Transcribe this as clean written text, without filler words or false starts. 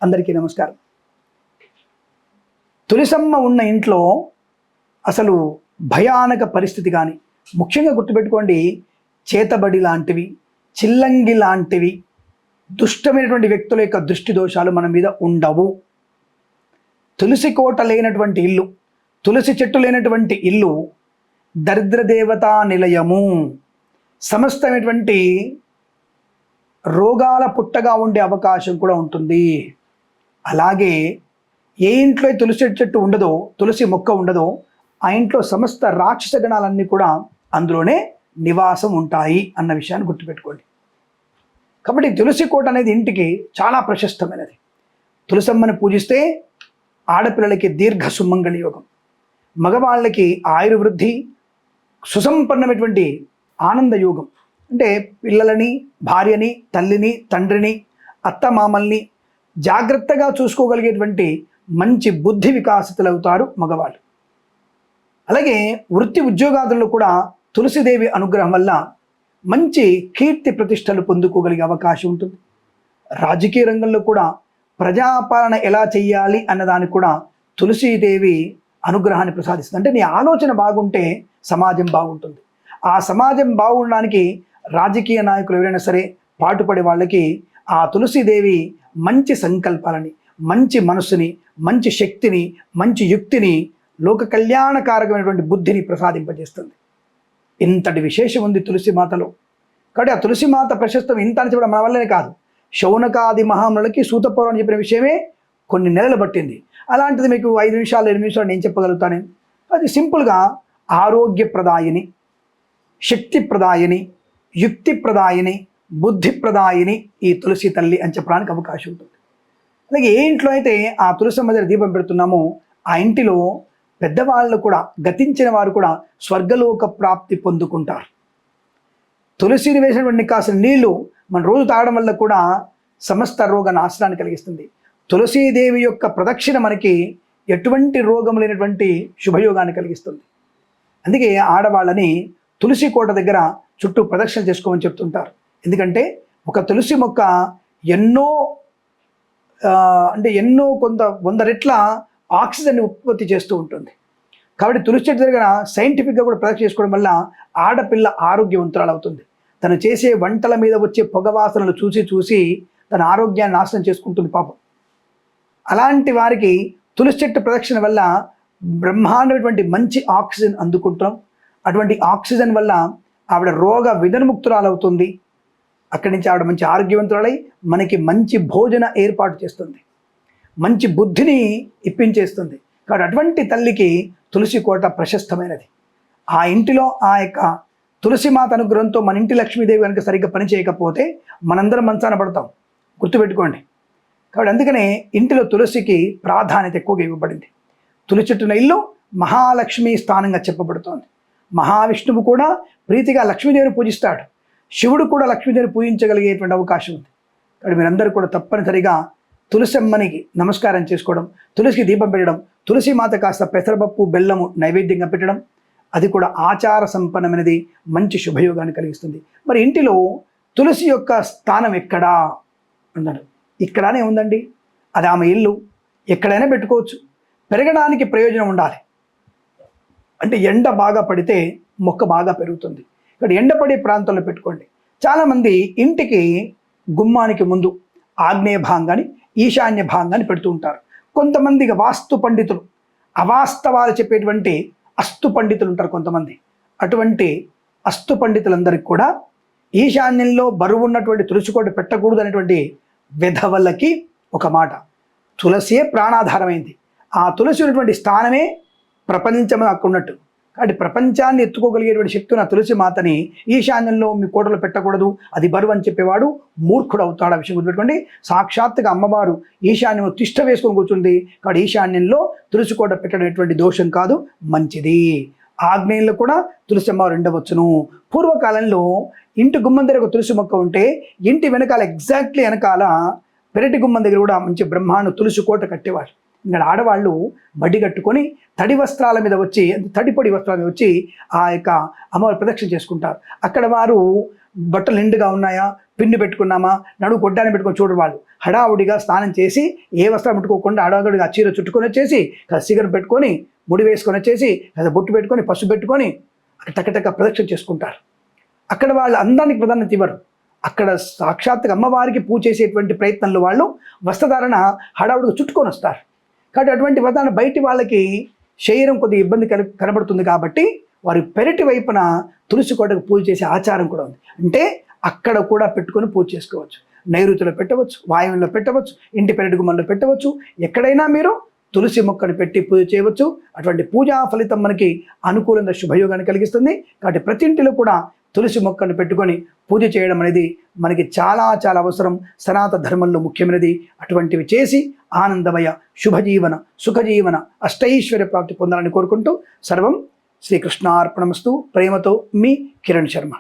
అందరికీ నమస్కారం. తులసమ్మ ఉన్న ఇంట్లో అసలు భయానక పరిస్థితి కానీ, ముఖ్యంగా గుర్తుపెట్టుకోండి, చేతబడి లాంటివి, చిల్లంగి లాంటివి, దుష్టమైనటువంటి వ్యక్తుల యొక్క దృష్టి దోషాలు మన మీద ఉండవు. తులసి కోట లేనటువంటి ఇల్లు, తులసి చెట్టు లేనటువంటి ఇల్లు దరిద్ర దేవతా నిలయము. సమస్తమైనటువంటి రోగాల పుట్టగా ఉండే అవకాశం కూడా ఉంటుంది. అలాగే ఏ ఇంట్లో తులసి చెట్టు ఉండదో, తులసి మొక్క ఉండదో, ఆ ఇంట్లో సమస్త రాక్షస గణాలన్నీ కూడా అందులోనే నివాసం ఉంటాయి అన్న విషయాన్ని గుర్తుపెట్టుకోండి. కాబట్టి తులసి కోట అనేది ఇంటికి చాలా ప్రశస్తమైనది. తులసమ్మని పూజిస్తే ఆడపిల్లలకి దీర్ఘ సుమంగళి యోగం, మగవాళ్ళకి ఆయుర్వృద్ధి, సుసంపన్నమైనటువంటి ఆనంద యోగం. అంటే పిల్లలని, భార్యని, తల్లిని, తండ్రిని, అత్తమామల్ని జాగ్రత్తగా చూసుకోగలిగేటువంటి మంచి బుద్ధి వికాసితులు అవుతారు మగవాళ్ళు. అలాగే వృత్తి ఉద్యోగాదుల్లో కూడా తులసిదేవి అనుగ్రహం వల్ల మంచి కీర్తి ప్రతిష్టలు పొందుకోగలిగే అవకాశం ఉంటుంది. రాజకీయ రంగంలో కూడా ప్రజాపాలన ఎలా చెయ్యాలి అన్నదానికి కూడా తులసీదేవి అనుగ్రహాన్ని ప్రసాదిస్తుంది. అంటే నీ ఆలోచన బాగుంటే సమాజం బాగుంటుంది. ఆ సమాజం బాగుండడానికి రాజకీయ నాయకులు ఎవరైనా సరే పాటుపడే వాళ్ళకి ఆ తులసీదేవి మంచి సంకల్పాలని, మంచి మనసుని, మంచి శక్తిని, మంచి యుక్తిని, లోక కళ్యాణకారకమైనటువంటి బుద్ధిని ప్రసాదింపజేస్తుంది. ఇంతటి విశేషం ఉంది తులసి మాతలో. కాబట్టి ఆ తులసి మాత ప్రశస్తం ఇంత అని చెప్పడం మన వల్లనే కాదు, శౌనకాది మహామునులకి సూతపౌరం చెప్పిన విషయమే కొన్ని నెలలు పట్టింది. అలాంటిది మీకు 5 నిమిషాలు 8 నిమిషాలు నేను చెప్పగలుగుతాను. అది సింపుల్గా ఆరోగ్యప్రదాయిని, శక్తిప్రదాయిని, యుక్తిప్రదాయిని, బుద్ధిప్రదాయిని ఈ తులసి తల్లి అని చెప్పడానికి అవకాశం ఉంటుంది. అలాగే ఏ ఇంట్లో అయితే ఆ తులసమ్మ దగ్గర దీపం పెడుతున్నామో ఆ ఇంటిలో పెద్దవాళ్ళు కూడా, గతించిన వారు కూడా స్వర్గలోక ప్రాప్తి పొందుకుంటారు. తులసిని వేసినటువంటి కాసిన నీళ్లు మన రోజు తాగడం వల్ల కూడా సమస్త రోగ నాశనాన్ని కలిగిస్తుంది. తులసీదేవి యొక్క ప్రదక్షిణ మనకి ఎటువంటి రోగం లేనటువంటి శుభయోగాన్ని కలిగిస్తుంది. అందుకే ఆడవాళ్ళని తులసి కోట దగ్గర చుట్టూ ప్రదక్షిణ చేసుకోమని చెప్తుంటారు. ఎందుకంటే ఒక తులసి మొక్క ఎన్నో కొంత 100 రెట్ల ఆక్సిజన్ని ఉత్పత్తి చేస్తూ ఉంటుంది. కాబట్టి తులసి చెట్టు దగ్గర సైంటిఫిక్గా కూడా ప్రదక్షిణ చేసుకోవడం వల్ల ఆడపిల్ల ఆరోగ్యవంతురాలు అవుతుంది. తను చేసే వంటల మీద వచ్చే పొగవాసనలు చూసి చూసి తన ఆరోగ్యాన్ని నాశనం చేసుకుంటుంది పాపం. అలాంటి వారికి తులసి చెట్టు ప్రదక్షిణ వల్ల బ్రహ్మాండమైనటువంటి మంచి ఆక్సిజన్ అందుకుంటాం. అటువంటి ఆక్సిజన్ వల్ల ఆవిడ రోగ విధన్ముక్తురాలవుతుంది. అక్కడి నుంచి ఆవిడ మంచి ఆరోగ్యవంతురాలై మనకి మంచి భోజన ఏర్పాటు చేస్తుంది, మంచి బుద్ధిని ఇప్పించేస్తుంది. కాబట్టి అటువంటి తల్లికి తులసి కోట ప్రశస్తమైనది. ఆ ఇంటిలో ఆ యొక్క తులసి మాత అనుగ్రహంతో మన ఇంటి లక్ష్మీదేవి కనుక సరిగ్గా పనిచేయకపోతే మనందరం మంచాన పడతాం, గుర్తుపెట్టుకోండి. కాబట్టి అందుకనే ఇంటిలో తులసికి ప్రాధాన్యత ఎక్కువగా ఇవ్వబడింది. తులసి చెట్టున ఇల్లు మహాలక్ష్మి స్థానంగా చెప్పబడుతోంది. మహావిష్ణువు కూడా ప్రీతిగా లక్ష్మీదేవిని పూజిస్తాడు. శివుడు కూడా లక్ష్మీదేవిని పూజించగలిగేటువంటి అవకాశం ఉంది. కాబట్టి మీరందరూ కూడా తప్పనిసరిగా తులసమ్మనికి నమస్కారం చేసుకోవడం, తులసికి దీపం పెట్టడం, తులసి మాత కాస్త పెసరపప్పు బెల్లము నైవేద్యంగా పెట్టడం, అది కూడా ఆచార సంపన్నమైనది, మంచి శుభయోగాన్ని కలిగిస్తుంది. మరి ఇంటిలో తులసి యొక్క స్థానం ఎక్కడా అన్నాడు. ఇక్కడనే ఉందండి, అది ఆమె ఇల్లు, ఎక్కడైనా పెట్టుకోవచ్చు. పెరగడానికి ప్రయోజనం ఉండాలి. అంటే ఎండ బాగా పడితే మొక్క బాగా పెరుగుతుంది. ఇక్కడ ఎండపడే ప్రాంతంలో పెట్టుకోండి. చాలామంది ఇంటికి గుమ్మానికి ముందు ఆగ్నేయ భాగాన్ని, ఈశాన్య భాగాన్ని పెడుతూ ఉంటారు. కొంతమంది వాస్తు పండితులు, అవాస్తవాలు చెప్పేటువంటి అస్తు పండితులు ఉంటారు కొంతమంది. అటువంటి అస్తు పండితులందరికీ కూడా ఈశాన్యంలో బరువు ఉన్నటువంటి తులసి కోట పెట్టకూడదు అనేటువంటి విధవలకి ఒక మాట. తులసియే ప్రాణాధారమైంది. ఆ తులసి ఉన్నటువంటి స్థానమే ప్రపంచం అక్కడ ఉన్నట్టు. కాబట్టి ప్రపంచాన్ని ఎత్తుకోగలిగేటువంటి శక్తి ఉన్న తులసి మాతని ఈశాన్యంలో మీ కోటలో పెట్టకూడదు, అది బరువు అని చెప్పేవాడు మూర్ఖుడు అవుతాడు. ఆ విషయం గుర్తుపెట్టుకోండి. సాక్షాత్తుగా అమ్మవారు ఈశాన్యంలో తిష్ట వేసుకొని కూర్చుంది. కాబట్టి ఈశాన్యంలో తులసి కోట పెట్టడం ఎటువంటి దోషం కాదు, మంచిది. ఆగ్నేయంలో కూడా తులసి అమ్మవారు ఉండవచ్చును. పూర్వకాలంలో ఇంటి గుమ్మం దగ్గర ఒక తులసి మొక్క ఉంటే ఇంటి వెనకాల ఎగ్జాక్ట్లీ వెనకాల పెరటి గుమ్మం దగ్గర కూడా మంచి బ్రహ్మాండ తులసి కోట కట్టేవారు. ఇక్కడ ఆడవాళ్ళు మడ్డి కట్టుకొని తడి వస్త్రాల మీద వచ్చి, తడిపొడి వస్త్రాల మీద వచ్చి ఆ యొక్క అమ్మవారి ప్రదక్షిణ చేసుకుంటారు. అక్కడ వారు బట్టలు నిండుగా ఉన్నాయా, పిన్ను పెట్టుకున్నామా, నడుము కొడ్డాన్ని పెట్టుకొని చూడరు వాళ్ళు. హడావుడిగా స్నానం చేసి ఏ వస్త్రం పెట్టుకోకుండా హడావుడిగా చీర చుట్టుకొని వచ్చేసి సిగరెట్ పెట్టుకొని ముడి వేసుకొని వచ్చేసి బొట్టు పెట్టుకొని పసుపు పెట్టుకొని టకటక ప్రదక్షిణ చేసుకుంటారు. అక్కడ వాళ్ళు అందానికి ప్రాధాన్యత ఇవ్వరు. అక్కడ సాక్షాత్తుగా అమ్మవారికి పూజ చేసేటువంటి ప్రయత్నంలో వాళ్ళు వస్త్రధారణ హడావుడిగా చుట్టుకొని వస్తారు. కాబట్టి అటువంటి వస్త్రాన్ని బయటి వాళ్ళకి శరీరం కొద్దిగా ఇబ్బంది కనబడుతుంది కాబట్టి వారి పెరటి వైపున తులసి కోటకు పూజ చేసే ఆచారం కూడా ఉంది. అంటే అక్కడ కూడా పెట్టుకొని పూజ చేసుకోవచ్చు. నైరుతిలో పెట్టవచ్చు, వాయువులో పెట్టవచ్చు, ఇంటి పెరటి గుమ్మంలో పెట్టవచ్చు. ఎక్కడైనా మీరు తులసి మొక్కను పెట్టి పూజ చేయవచ్చు. అటువంటి పూజా ఫలితం మనకి అనుకూలంగా శుభయోగాన్ని కలిగిస్తుంది. కాబట్టి ప్రతి ఇంటిలో కూడా తులసి మొక్కను పెట్టుకొని పూజ చేయడం అనేది మనకి చాలా చాలా అవసరం. సనాతన ధర్మంలో ముఖ్యమైనది. అటువంటివి చేసి ఆనందమయ శుభజీవన సుఖజీవన అష్టైశ్వర్య ప్రాప్తి పొందాలని కోరుకుంటూ సర్వం శ్రీకృష్ణార్పణమస్తు. ప్రేమతో మీ కిరణ్ శర్మ.